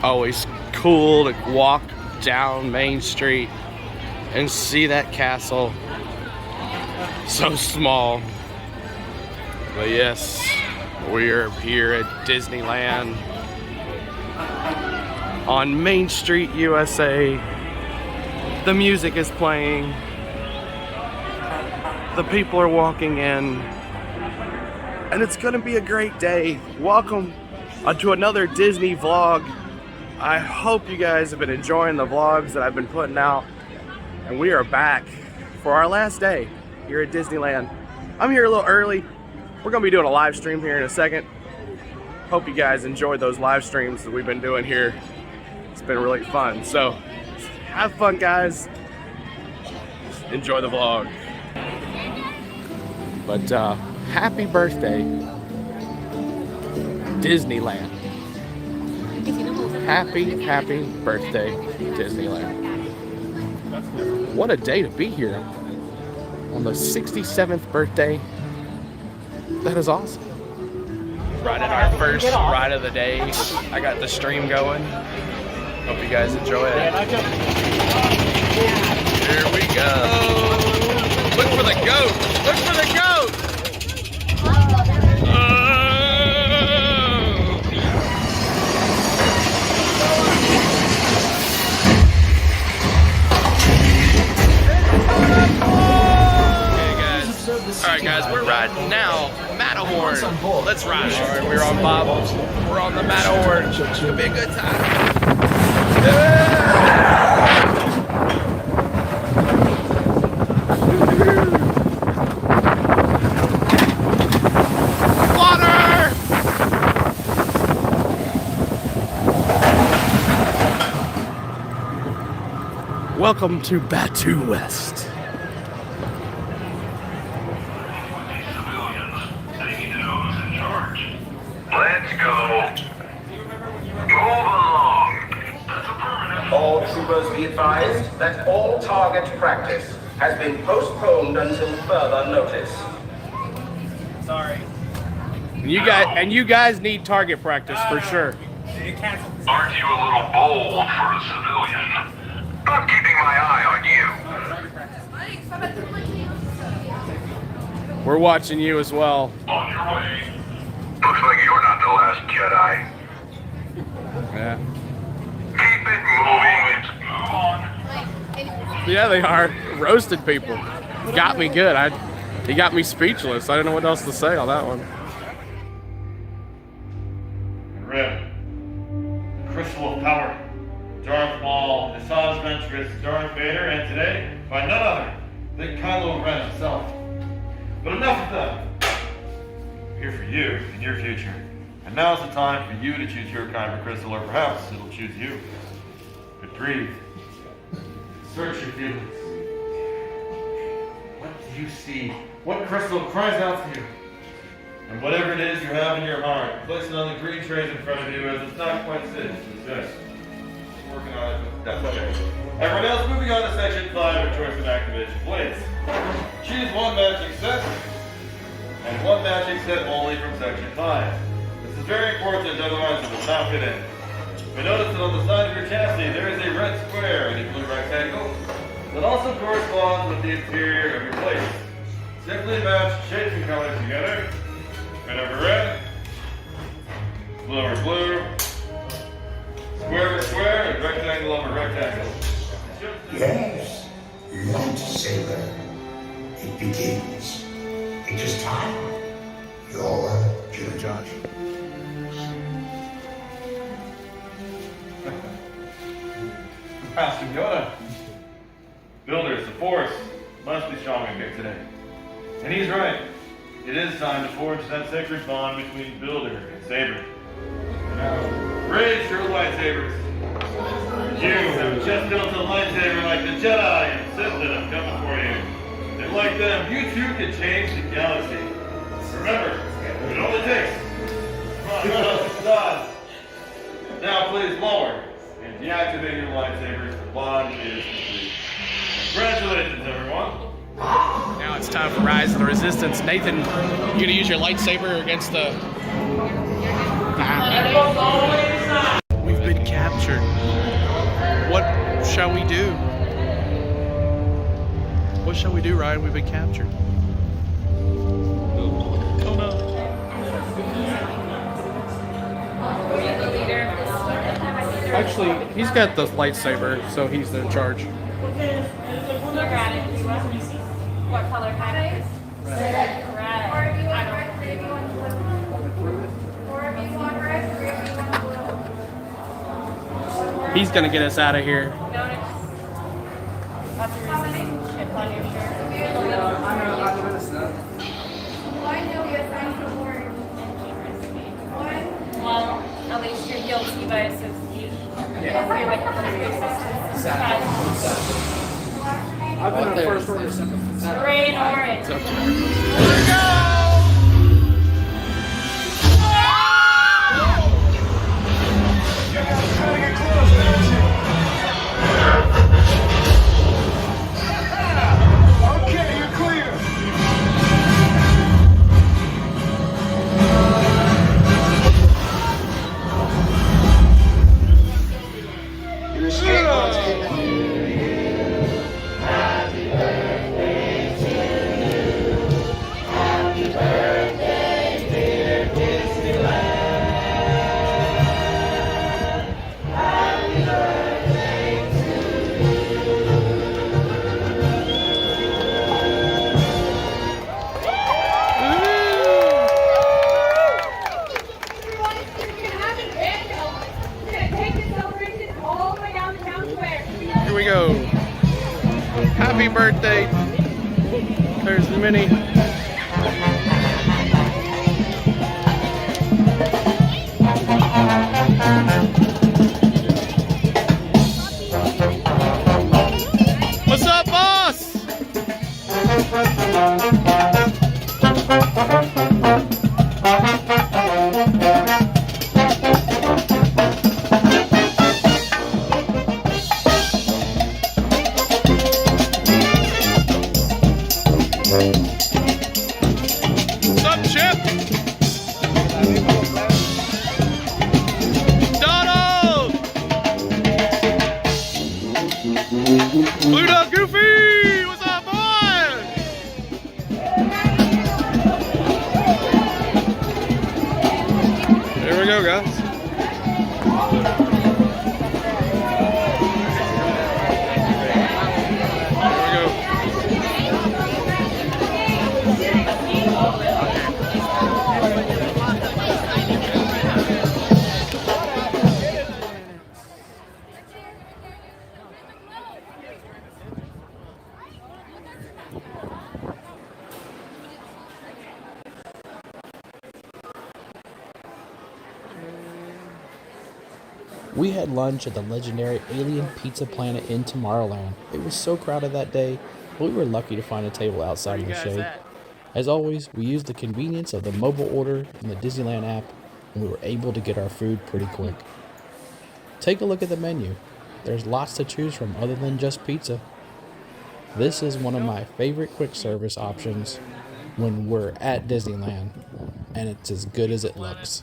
always cool to walk down Main Street and see that castle. So small. But yes, we're here at Disneyland on Main Street, USA. The music is playing. The people are walking in. And it's gonna be a great day. Welcome to another Disney vlog. I hope you guys have been enjoying the vlogs that I've been putting out. And we are back for our last day here at Disneyland. I'm here a little early. We're gonna be doing a live stream here in a second. Hope you guys enjoyed those live streams that we've been doing here. It's been really fun. So have fun, guys. Enjoy the vlog. But happy birthday, Disneyland. Happy birthday, Disneyland. What a day to be here on the 67th birthday. That is awesome. Right at our first ride of the day. I got the stream going. Hope you guys enjoy it. Here we go. Look for the goat. Look for the goat. Alright guys, we're riding now Matterhorn. Let's ride. Alright, we're on Bobbles. We're on the Matterhorn. It's gonna be a good time. Water! Welcome to Batu West. Let's go. Move along. All troopers be advised that all target practice has been postponed until further notice. Sorry. And you guys need target practice for sure. Aren't you a little bold for a civilian? I'm keeping my eye on you. We're watching you as well. On your way. Looks like you're not the last Jedi. Yeah. Keep it moving. Move on. Yeah, they are. Roasted people. Got me good. He got me speechless. I didn't know what else to say on that one. Red. Crystal of Power. Darth Maul, Asajj Ventress, Darth Vader, and today, by none other than Kylo Ren himself. But enough of that. Here for you in your future. And now's the time for you to choose your kind of crystal, or perhaps it'll choose you. But breathe. Search your feelings. What do you see? What crystal cries out to you? And whatever it is you have in your heart, place it on the green trays in front of you, as it's not quite stitched. It's just working on it. That's okay. Everyone else moving on to section 5 of choice of activation. Please. Choose one magic set. And one magic set only from section 5. This is very important, otherwise it will not fit in. You'll notice that on the side of your chassis there is a red square and a blue rectangle that also corresponds with the interior of your plate. Simply match shapes and colors together. Red over red, blue over blue, square over square, and rectangle over rectangle. Yes, lightsaber. It begins. It is time. Your journey. Josh. Master Yoda. Builders, the Force must be strong and big today. And he's right. It is time to forge that sacred bond between Builder and Saber. Now, raise your lightsabers. You have just built a lightsaber like the Jedi insisted on coming for you. And like them, you too can change the galaxy. Remember, it only takes. Come on, it's on. Now please lower and deactivate your lightsabers. The bond is complete. Congratulations, everyone. Now it's time for Rise of the Resistance. Nathan, you gonna use your lightsaber against the... We've been captured. shall we do, Ryan? We've been captured. Oh no. Actually, he's got the lightsaber, so he's in charge. What color hat is? Red. Or if you want red, or if you want blue. Or if you want red, or if you want blue. He's gonna get us out of here. That's the reason chip on your shirt. Well, at least you're guilty by association. Yeah. I've been on first order symptoms. Red and orange. Okay, you're clear. Your escape routes taken. Here we go. Happy birthday. There's Minnie. What's up, boss? What's up, Chip? Donald! Blue Dog Goofy! What's up, boy? There we go, guys. We had lunch at the legendary Alien Pizza Planet in Tomorrowland. It was so crowded that day, but we were lucky to find a table outside in the shade. As always, we used the convenience of the mobile order and the Disneyland app, and we were able to get our food pretty quick. Take a look at the menu. There's lots to choose from other than just pizza. This is one of my favorite quick service options when we're at Disneyland, and it's as good as it looks.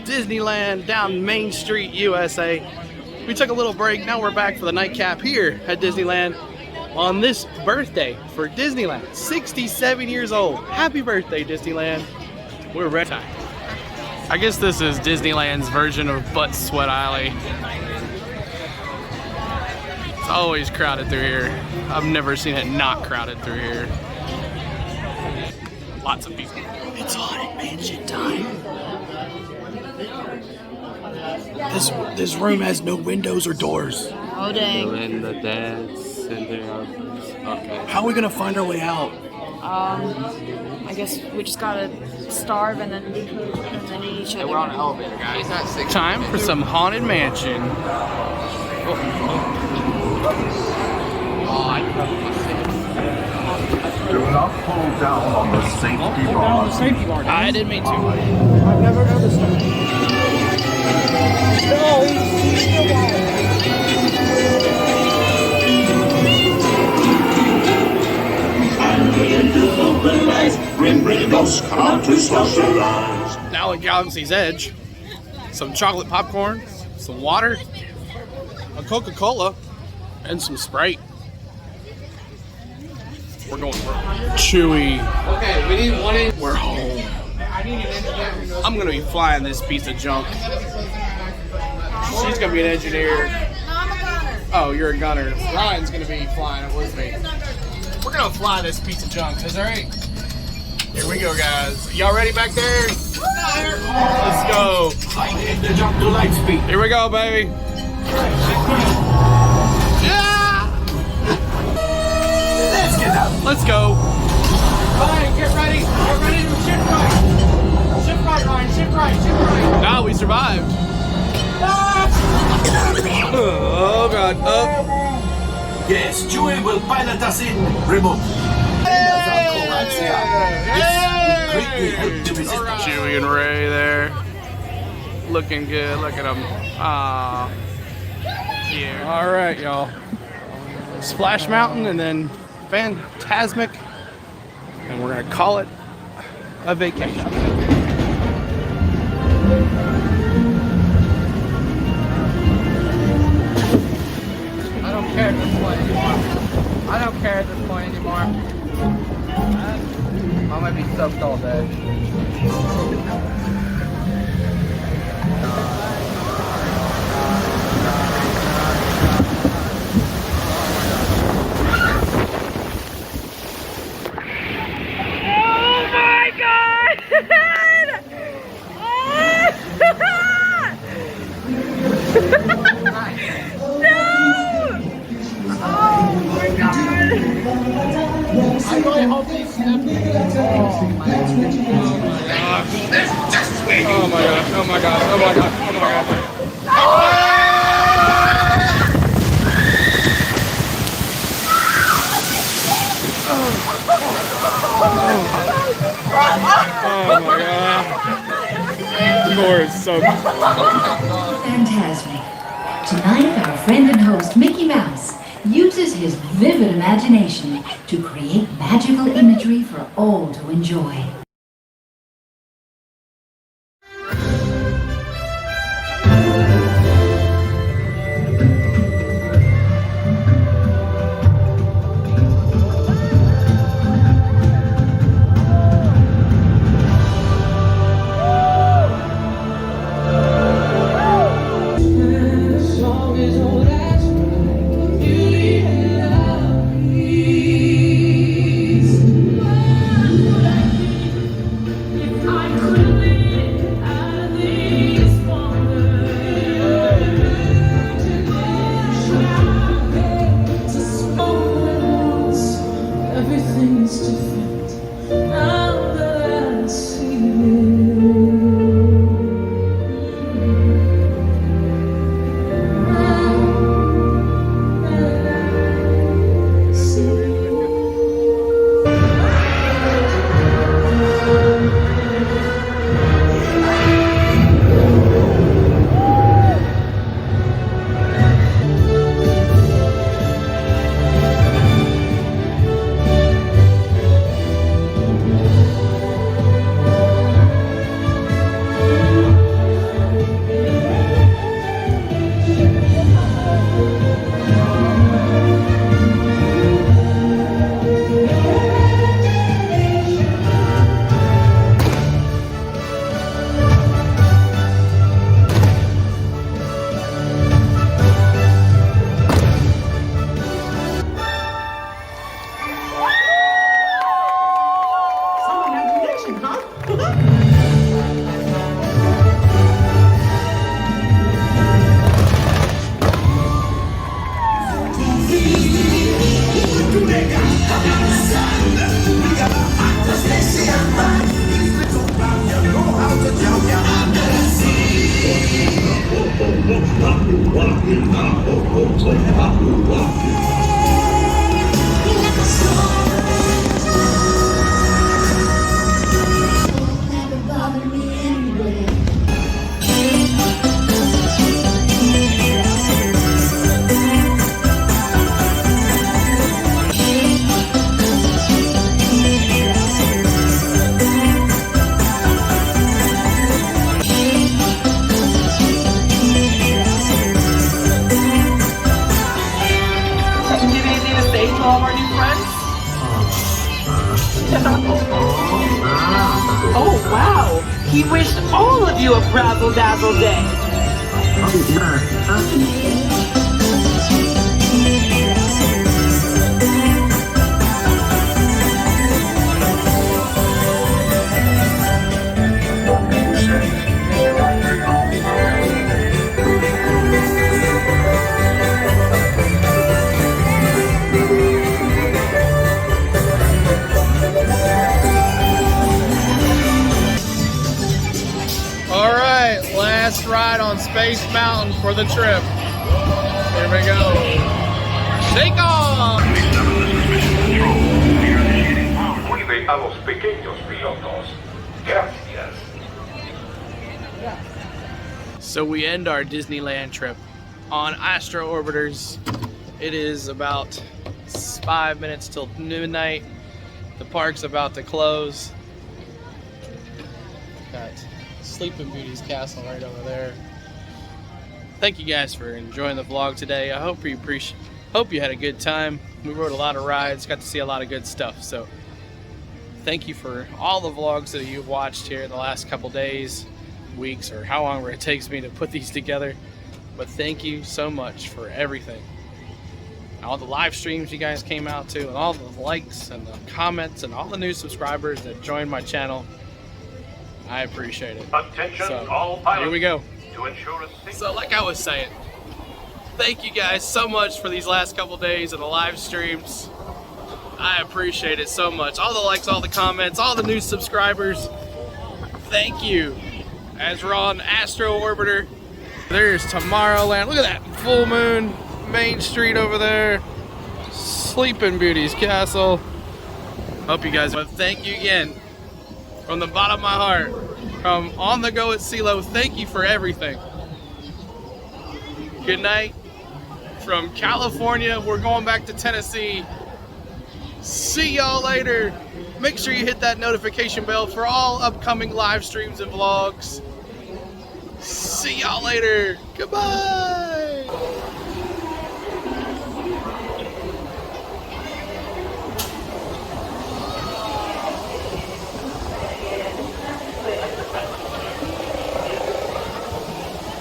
Disneyland down Main Street, USA. We took a little break. Now we're back for the nightcap here at Disneyland on this birthday for Disneyland. 67 years old. Happy birthday, Disneyland. We're ready. I guess this is Disneyland's version of Butt Sweat Alley. It's always crowded through here. I've never seen it not crowded through here. Lots of people. It's Haunted Mansion time. This room has no windows or doors. Oh dang. How are we gonna find our way out? I guess we just gotta starve and then eat each other. We're on an elevator, guys. Time for some Haunted Mansion. Do not pull down on the safety bar. I didn't mean to. I've never noticed that. Now at Galaxy's Edge, some chocolate popcorn, some water, a Coca-Cola, and some Sprite. We're going for Chewy. Okay, we need one in. We're home. I'm gonna be flying this piece of junk. She's gonna be an engineer. Oh, you're a gunner. Ryan's gonna be flying it with me. We're gonna fly this piece of junk. Is that right? Here we go, guys. Y'all ready back there? Let's go. The jump to light speed. Here we go, baby. Yeah! Let's get out. Let's go. Ryan, get ready. Get ready to shift right. Shift right, Ryan. Shift right. Shift right. Now we survived. Oh, God. Up. Yes, Chewie will pilot us in. Remote. Chewie and Ray there. Looking good. Look at them. Ah. Yeah. All right, y'all. Splash Mountain and then Fantasmic. And we're going to call it a vacation. I don't care at this point anymore. I don't care at this point anymore. I might be soaked all day. Oh my God! No! Oh my God! I really hope they snap me. Oh my gosh, oh my gosh, oh my gosh, oh my gosh. Oh my god. The floor is so Fantasmic. Tonight, our friend and host, Mickey Mouse, uses his vivid imagination to create magical imagery for all to enjoy. Oh, wow! He wished all of you a Brazzle Dazzle Day! Alright, last ride on Space Mountain for the trip. Here we go. Take off! Cuide a los pequeños pilotos. Gracias. So we end our Disneyland trip on Astro Orbiters. It is about 5 minutes till midnight. The park's about to close. Got Sleeping Beauty's castle right over there. Thank you guys for enjoying the vlog today. I hope you had a good time. We rode a lot of rides, got to see a lot of good stuff. So thank you for all the vlogs that you've watched here in the last couple days, weeks, or how long it takes me to put these together. But thank you so much for everything. All the live streams you guys came out to, and all the likes and the comments and all the new subscribers that joined my channel. I appreciate it. Attention, So, all pilots. here we go. To ensure a safe... So like I was saying, thank you guys so much for these last couple days of the live streams. I appreciate it so much. All the likes, all the comments, all the new subscribers. Thank you. As we're on Astro Orbiter, there's Tomorrowland. Look at that full moon, Main Street over there. Sleeping Beauty's castle. Hope you guys, but thank you again. From the bottom of my heart, from On the Go at CeeLo, thank you for everything. Good night. From California, we're going back to Tennessee. See y'all later. Make sure you hit that notification bell for all upcoming live streams and vlogs. See y'all later. Goodbye.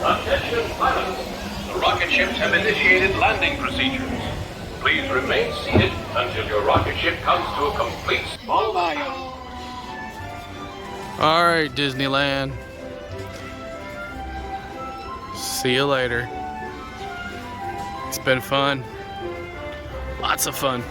Attention pilots. The rocket ships have initiated landing procedures. Please remain seated until your rocket ship comes to a complete stop. All right, Disneyland. See you later. It's been fun. Lots of fun.